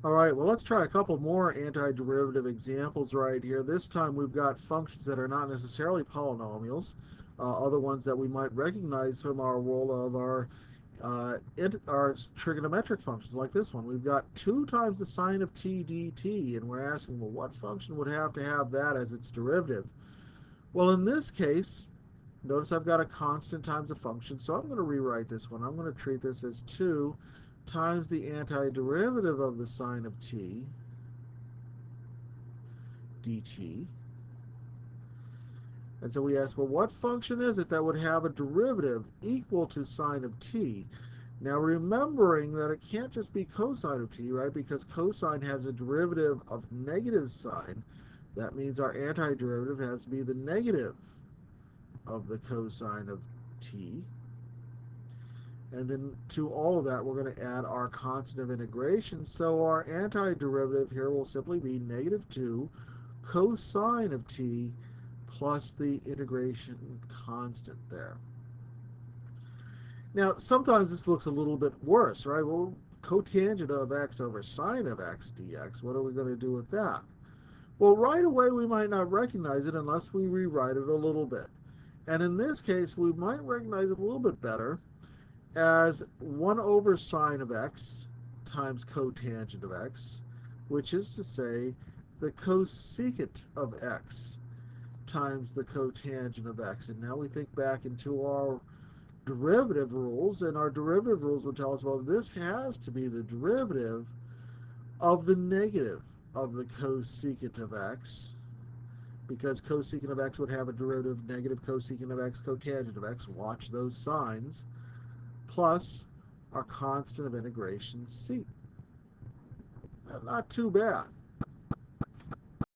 All right, well, let's try a couple more antiderivative examples right here. This time we've got functions that are not necessarily polynomials, other ones that we might recognize from our role of our trigonometric functions, like this one. We've got 2 times the sine of t dt, and we're asking, well, what function would have to have that as its derivative? Well, in this case, notice I've got a constant times a function, so I'm going to rewrite this one. I'm going to treat this as 2 times the antiderivative of the sine of t dt. And so we ask, well, what function is it that would have a derivative equal to sine of t? Now, remembering that it can't just be cosine of t, right? Because cosine has a derivative of negative sine. That means our antiderivative has to be the negative of the cosine of t. And then to all of that, we're going to add our constant of integration. So our antiderivative here will simply be negative 2 cosine of t plus the integration constant there. Now, sometimes this looks a little bit worse, right? Well, cotangent of x over sine of x dx, what are we going to do with that? Well, right away we might not recognize it unless we rewrite it a little bit. And in this case, we might recognize it a little bit better as 1 over sine of x times cotangent of x, which is to say the cosecant of x times the cotangent of x. And now we think back into our derivative rules, and our derivative rules would tell us, well, this has to be the derivative of the negative of the cosecant of x, because cosecant of x would have a derivative negative cosecant of x cotangent of x. Watch those signs. Plus our constant of integration c. Not too bad.